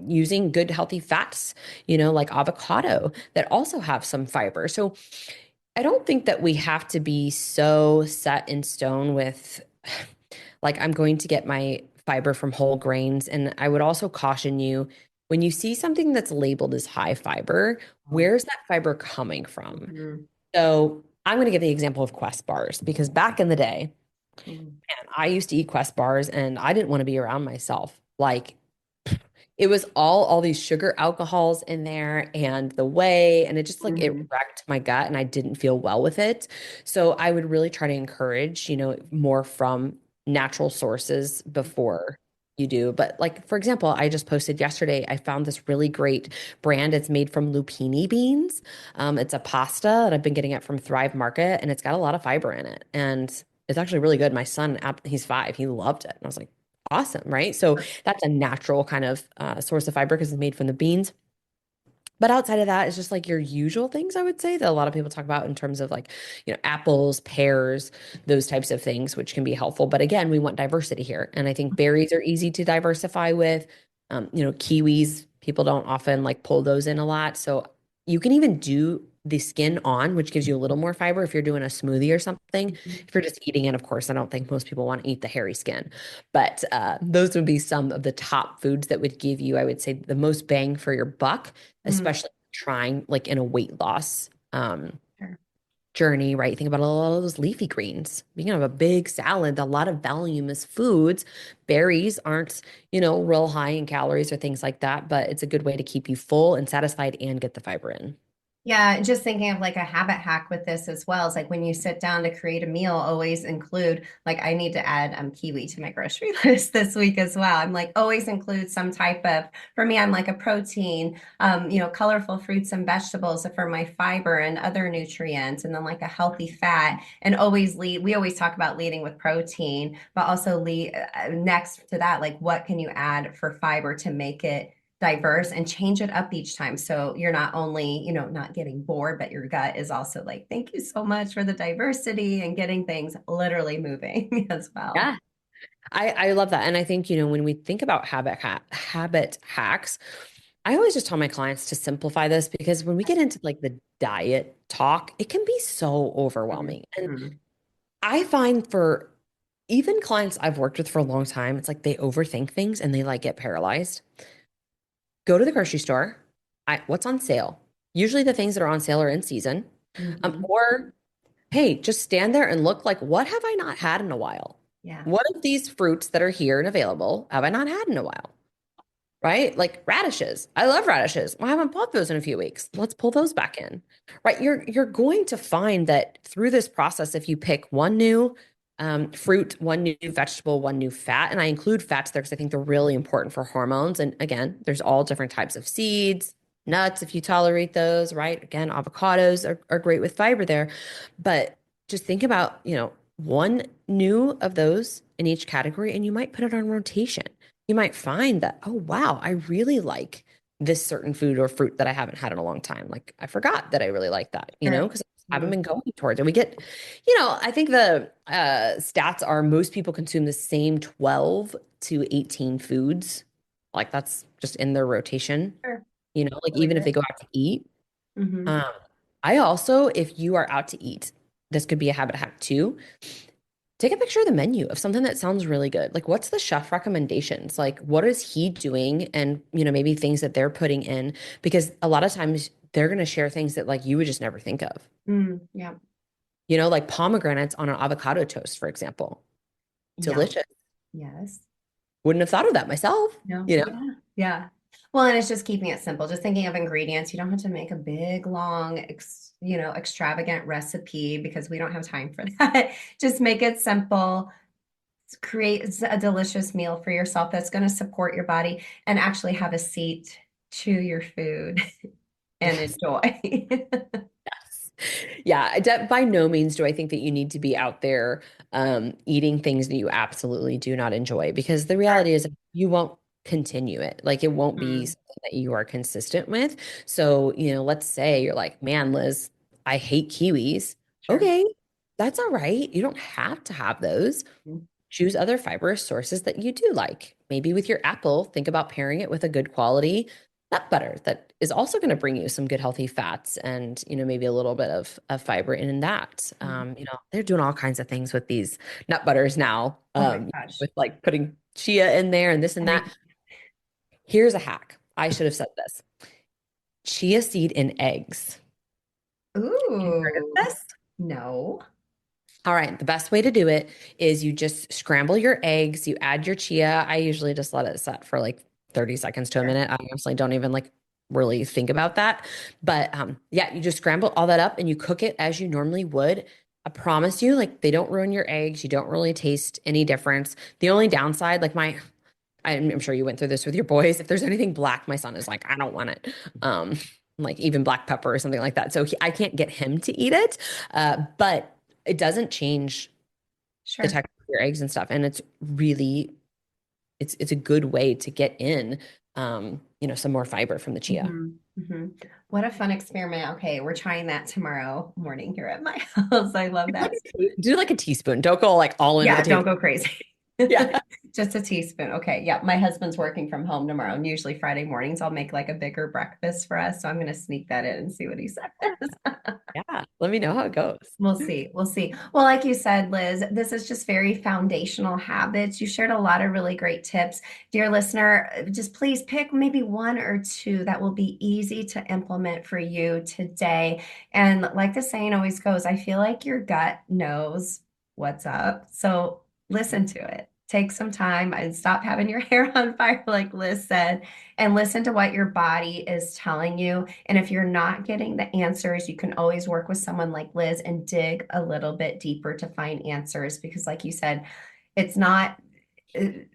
using good healthy fats, like avocado that also have some fiber. So I don't think that we have to be so set in stone with like I'm going to get my fiber from whole grains. And I would also caution you when you see something that's labeled as high fiber, where's that fiber coming from? Mhm. So I'm going to give the example of Quest bars because back in the day, Mhm. man, I used to eat Quest bars and I didn't want to be around myself. Like it was all these sugar alcohols in there and the whey and it just like it Mhm. wrecked my gut and I didn't feel well with it. So I would really try to encourage, more from natural sources before you do. But like for example, I just posted yesterday, I found this really great brand. It's made from lupini beans. It's a pasta and I've been getting it from Thrive Market and it's got a lot of fiber in it. And it's actually really good. My son, he's 5, he loved it. And I was like, awesome, right? So that's a natural kind of source of fiber because it's made from the beans. But outside of that, it's just like your usual things, I would say, that a lot of people talk about in terms of like, apples, pears, those types of things, which can be helpful. But again, we want diversity here. And I think berries are easy to diversify with. Kiwis, people don't often like pull those in a lot. So you can even do the skin on, which gives you a little more fiber if you're doing a smoothie or something. If you're just eating it, of course, I don't think most people want to eat the hairy skin. But those would be some of the top foods that would give you, I would say, the most bang for your buck, Mhm. especially trying like in a weight loss Sure. journey, right? Think about a lot of those leafy greens. You can have a big salad, a lot of voluminous foods. Berries aren't, real high in calories or things like that, but it's a good way to keep you full and satisfied and get the fiber in. Yeah, just thinking of like a habit hack with this as well is like when you sit down to create a meal, always include like I need to add kiwi to my grocery list this week as well. I'm like always include some type of for me, I'm like a protein, colorful fruits and vegetables for my fiber and other nutrients, and then like a healthy fat, and always lead. We always talk about leading with protein, but also lead next to that, like what can you add for fiber to make it diverse and change it up each time. So you're not only, not getting bored, but your gut is also like, thank you so much for the diversity and getting things literally moving as well. Yeah. I love that. And I think, when we think about habit hacks, I always just tell my clients to simplify this because when we get into like the diet talk, it can be so overwhelming. And Mhm. I find for even clients I've worked with for a long time, it's like they overthink things and they like get paralyzed. Go to the grocery store. What's on sale? Usually the things that are on sale are in season. Mhm. Or hey, just stand there and look like, what have I not had in a while? Yeah. What of these fruits that are here and available have I not had in a while? Right? Like radishes. I love radishes. Well, I haven't bought those in a few weeks. Let's pull those back in. Right? You're going to find that through this process, if you pick one new fruit, one new vegetable, one new fat, and I include fats there because I think they're really important for hormones. And again, there's all different types of seeds, nuts, if you tolerate those, right? Again, avocados are great with fiber there. But just think about, one new of those in each category, and you might put it on rotation. You might find that, oh, wow, I really like this certain food or fruit that I haven't had in a long time. Like I forgot that I really like that, Sure. because I haven't Mhm. been going towards it. We get, I think the stats are most people consume the same 12 to 18 foods. Like that's just in their rotation, Sure. like Really even if good. they go out to eat. Hmm. Um, I also, if you are out to eat, this could be a habit hack too. Take a picture of the menu of something that sounds really good. Like, what's the chef recommendations? Like, what is he doing? And, maybe things that they're putting in. Because a lot of times they're going to share things that like you would just never think of. Yeah. Like pomegranates on an avocado toast, for example. Yum. Delicious. Yes. Wouldn't have thought of that myself, No. you know? Yeah. Yeah. Well, and it's just keeping it simple. Just thinking of ingredients. You don't have to make a big, long, extravagant recipe because we don't have time for that. Just make it simple. Create a delicious meal for yourself that's going to support your body and actually have a seat to your food and Yes. enjoy. Yes. Yeah, by no means do I think that you need to be out there eating things that you absolutely do not enjoy because the Sure. reality is you won't continue it. Like it won't be Mm, something that you are consistent with. So, let's say you're like, man, Liz, I hate kiwis. sure. Okay, that's all right. You don't have to have those. Mm, Choose other fibrous sources that you do like. Maybe with your apple, think about pairing it with a good quality nut butter that is also going to bring you some good healthy fats and maybe a little bit of fiber in that. mm. They're doing all kinds of things with these nut butters now, Oh my gosh. with like putting chia in there and this and And that. Here's a hack. I should have said this. Chia seed in eggs. You heard of ooh, this? no. All right, the best way to do it is you just scramble your eggs, you add your chia. I usually just let it set for like 30 seconds to a Sure. minute. I honestly don't even like really think about that. But yeah, you just scramble all that up and you cook it as you normally would. I promise you, like they don't ruin your eggs. You don't really taste any difference. The only downside, like I'm sure you went through this with your boys. If there's anything black, my son is like, I don't want it. Um, like even black pepper or something like that. So I can't get him to eat it. But it doesn't change the Sure. texture of your eggs and stuff. And it's really, it's a good way to get in, some more fiber from the chia. Hmm. Hmm. What a fun experiment. Okay, we're trying that tomorrow morning here at my house. I love that. Do like a teaspoon. Don't go like all into the Yeah, don't table. go crazy. Yeah. Just a teaspoon. Okay. Yeah. My husband's working from home tomorrow, and usually Friday mornings I'll make like a bigger breakfast for us. So I'm going to sneak that in and see what he says. Yeah. Let me know how it goes. We'll see. We'll see. Well, like you said, Liz, this is just very foundational habits. You shared a lot of really great tips. Dear listener, just please pick maybe one or two that will be easy to implement for you today. And like the saying always goes, I feel like your gut knows what's up. So listen to it. Take some time and stop having your hair on fire, like Liz said, and listen to what your body is telling you. And if you're not getting the answers, you can always work with someone like Liz and dig a little bit deeper to find answers because, like you said, it's not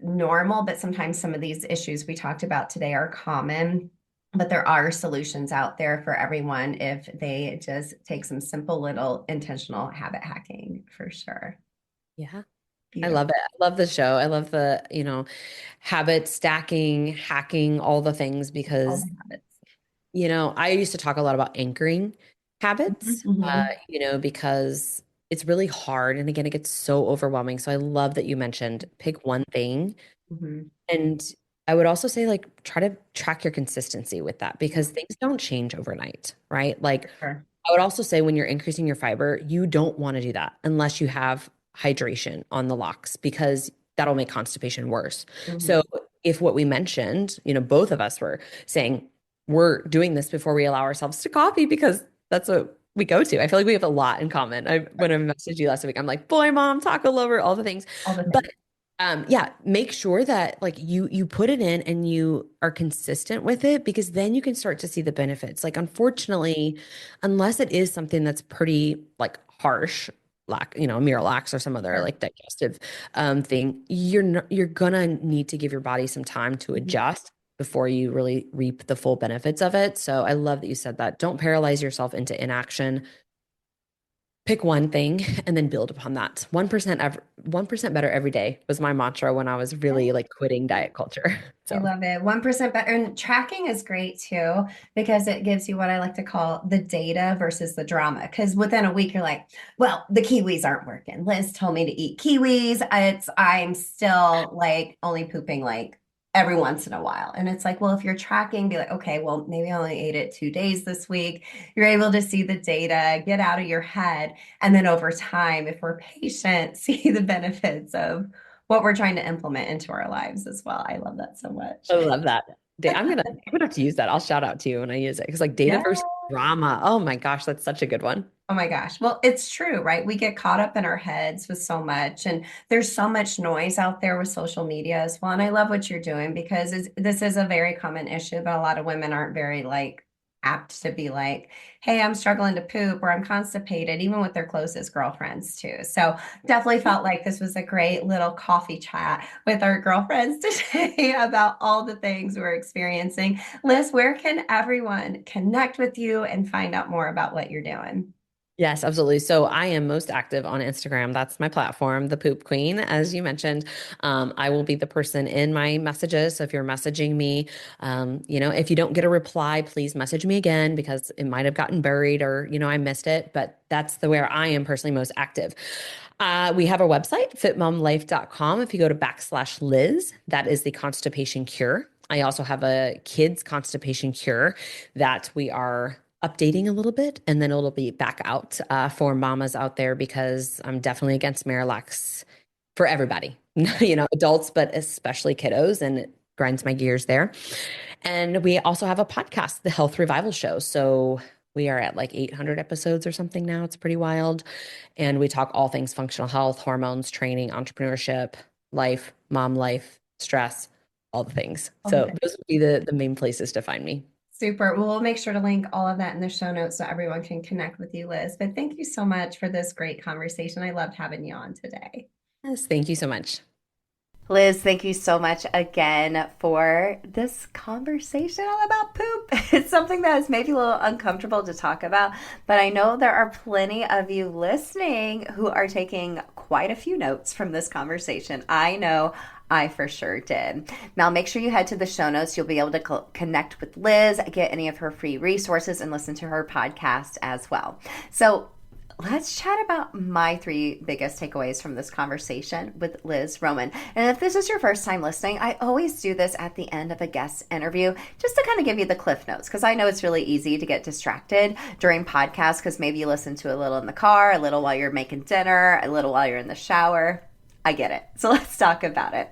normal, but sometimes some of these issues we talked about today are common. But there are solutions out there for everyone if they just take some simple little intentional habit hacking for sure. Yeah. I Beautiful. love it. I love the show. I love the, habit stacking, hacking, all the things All because the habits. I used to talk a lot about anchoring habits, Mhm, because it's really hard. And again, it gets so overwhelming. So I love that you mentioned pick one thing. mhm, And I would also say, like, try to track your consistency with that because mhm. things don't change overnight, right? Like, For sure. I would also say when you're increasing your fiber, you don't want to do that unless you have hydration on the locks because that'll make constipation worse. So Mhm. if what we mentioned, both of us were saying we're doing this before we allow ourselves to coffee because that's what we go to. I feel like we have a lot in common. When I messaged you last week, I'm like, boy, mom, taco lover, all the things. All the But things. yeah, make sure that like you put it in and you are consistent with it because then you can start to see the benefits. Like unfortunately, unless it is something that's pretty like harsh, like Miralax or some other Sure. like digestive thing, you're gonna need to give your body some time to Mhm. adjust before you really reap the full benefits of it. So I love that you said that. Don't paralyze yourself into inaction. Pick one thing and then build upon that. 1% better every day was my mantra when I was really like quitting diet culture. I So love it. 1% better. And tracking is great too, because it gives you what I like to call the data versus the drama. Because within a week, you're like, well, the kiwis aren't working. Liz told me to eat kiwis. I'm still like only pooping like every once in a while. And it's like, well, if you're tracking, be like, okay, well, maybe I only ate it 2 days this week. You're able to see the data, get out of your head. And then over time, if we're patient, see the benefits of what we're trying to implement into our lives as well. I love that so much. I love that. I'm gonna have to use that. I'll shout out to you when I use it because like data Yes. first. Drama. Oh my gosh, that's such a good one. Oh my gosh. Well, it's true, right? We get caught up in our heads with so much, and there's so much noise out there with social media as well. And I love what you're doing because this is a very common issue, but a lot of women aren't very like apt to be like, hey, I'm struggling to poop or I'm constipated, even with their closest girlfriends too. So definitely felt like this was a great little coffee chat with our girlfriends today about all the things we're experiencing. Liz, where can everyone connect with you and find out more about what you're doing? Yes, absolutely. So I am most active on Instagram. That's my platform, the Poop Queen, as you mentioned. I will be the person in my messages. So if you're messaging me, if you don't get a reply, please message me again because it might have gotten buried or, I missed it. But that's the where I am personally most active. We have our website, fitmomlife.com. If you go to /Liz, that is the constipation cure. I also have a kids constipation cure that we are updating a little bit, and then it'll be back out for mamas out there because I'm definitely against Miralax for everybody, adults, but especially kiddos, and it grinds my gears there. And we also have a podcast, The Health Revival Show. So we are at like 800 episodes or something now. It's pretty wild. And we talk all things functional health, hormones, training, entrepreneurship, life, stress, all the things. So those would be the main places to find me. Super. Well, we'll make sure to link all of that in the show notes so everyone can connect with you, Liz. But thank you so much for this great conversation. I loved having you on today. Yes, thank you so much. Liz, thank you so much again for this conversation all about poop. It's something that is maybe a little uncomfortable to talk about, but I know there are plenty of you listening who are taking quite a few notes from this conversation. I know I for sure did. Now, make sure you head to the show notes. You'll be able to connect with Liz, get any of her free resources, and listen to her podcast as well. So, let's chat about my three biggest takeaways from this conversation with Liz Roman. And if this is your first time listening, I always do this at the end of a guest interview just to kind of give you the cliff notes because I know it's really easy to get distracted during podcasts because maybe you listen to a little in the car, a little while you're making dinner, a little while you're in the shower. I get it. So let's talk about it.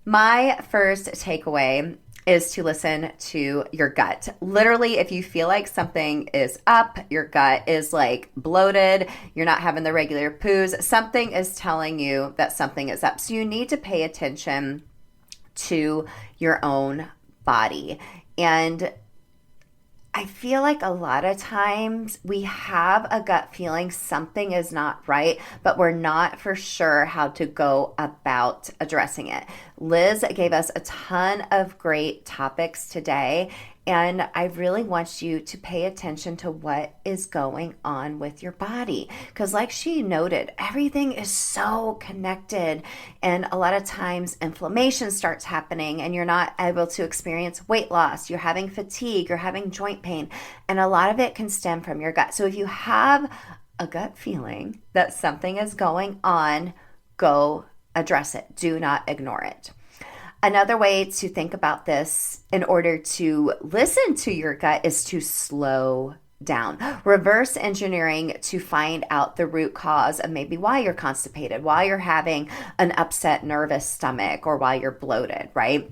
My first takeaway is to listen to your gut. Literally, if you feel like something is up, your gut is like bloated, you're not having the regular poos, something is telling you that something is up. So you need to pay attention to your own body. And I feel like a lot of times we have a gut feeling something is not right, but we're not for sure how to go about addressing it. Liz gave us a ton of great topics today, and I really want you to pay attention to what is going on with your body. Because, like she noted, everything is so connected. And a lot of times, inflammation starts happening, and you're not able to experience weight loss. You're having fatigue, you're having joint pain. And a lot of it can stem from your gut. So, if you have a gut feeling that something is going on, go address it. Do not ignore it. Another way to think about this in order to listen to your gut is to slow down. Reverse engineering to find out the root cause of maybe why you're constipated, why you're having an upset nervous stomach, or why you're bloated, right?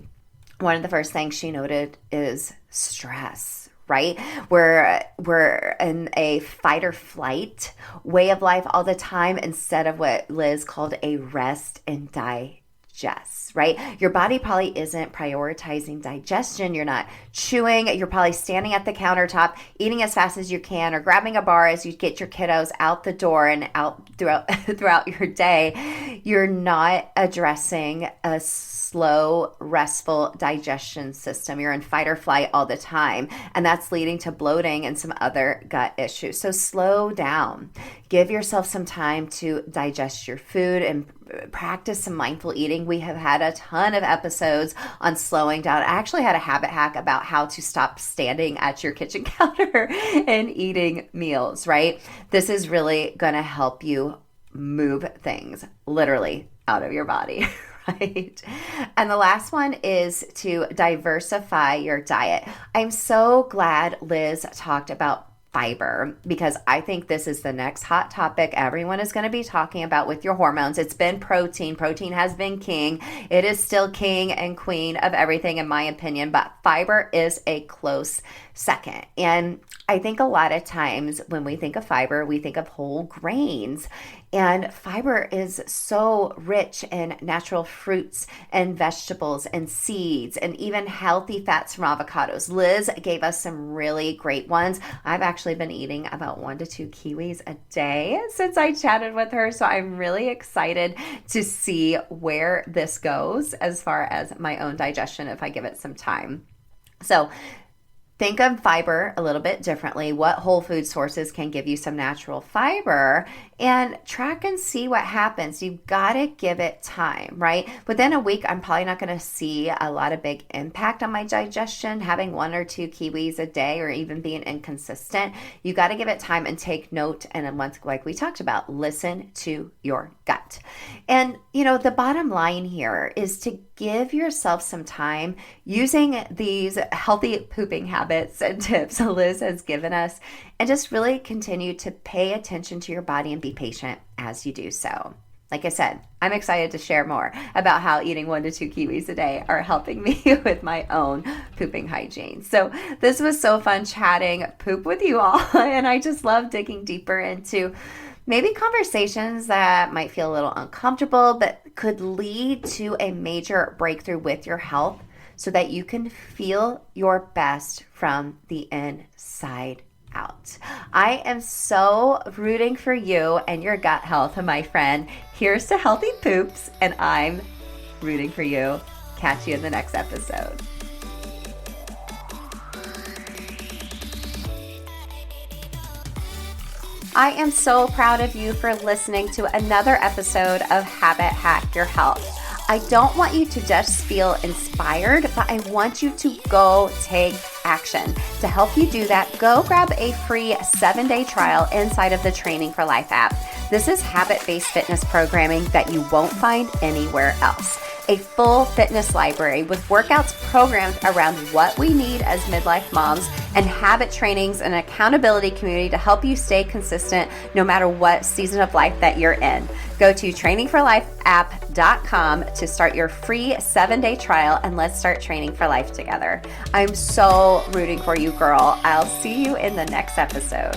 One of the first things she noted is stress, right? We're in a fight or flight way of life all the time instead of what Liz called a rest and digest, right? Your body probably isn't prioritizing digestion. You're not chewing. You're probably standing at the countertop, eating as fast as you can, or grabbing a bar as you get your kiddos out the door and out throughout your day. You're not addressing a slow, restful digestion system. You're in fight or flight all the time, and that's leading to bloating and some other gut issues. So slow down. Give yourself some time to digest your food and practice some mindful eating. We have had a ton of episodes on slowing down. I actually had a habit hack about how to stop standing at your kitchen counter and eating meals, right? This is really going to help you move things literally out of your body. Right. And the last one is to diversify your diet. I'm so glad Liz talked about fiber, because I think this is the next hot topic everyone is going to be talking about with your hormones. It's been protein. Protein has been king. It is still king and queen of everything, in my opinion, but fiber is a close second. And I think a lot of times when we think of fiber, we think of whole grains. And fiber is so rich in natural fruits and vegetables and seeds and even healthy fats from avocados. Liz gave us some really great ones. I've actually been eating about 1 to 2 kiwis a day since I chatted with her. So I'm really excited to see where this goes as far as my own digestion if I give it some time. So think of fiber a little bit differently. What whole food sources can give you some natural fiber, and track and see what happens. You've got to give it time, right? Within a week, I'm probably not going to see a lot of big impact on my digestion, having 1 or 2 kiwis a day or even being inconsistent. You got to give it time and take note. And then once, like we talked about, listen to your gut. And, the bottom line here is to give yourself some time using these healthy pooping habits and tips Liz has given us, and just really continue to pay attention to your body and be patient as you do so. Like I said, I'm excited to share more about how eating 1 to 2 kiwis a day are helping me with my own pooping hygiene. So this was so fun chatting poop with you all, and I just love digging deeper into maybe conversations that might feel a little uncomfortable, but could lead to a major breakthrough with your health so that you can feel your best from the inside out. I am so rooting for you and your gut health, my friend. Here's to healthy poops, and I'm rooting for you. Catch you in the next episode. I am so proud of you for listening to another episode of Habit Hack Your Health. I don't want you to just feel inspired, but I want you to go take action. To help you do that, go grab a free 7-day trial inside of the Training for Life app. This is habit-based fitness programming that you won't find anywhere else. A full fitness library with workouts programmed around what we need as midlife moms, and habit trainings and accountability community to help you stay consistent no matter what season of life that you're in. Go to trainingforlifeapp.com to start your free 7-day trial, and let's start training for life together. I'm so rooting for you, girl. I'll see you in the next episode.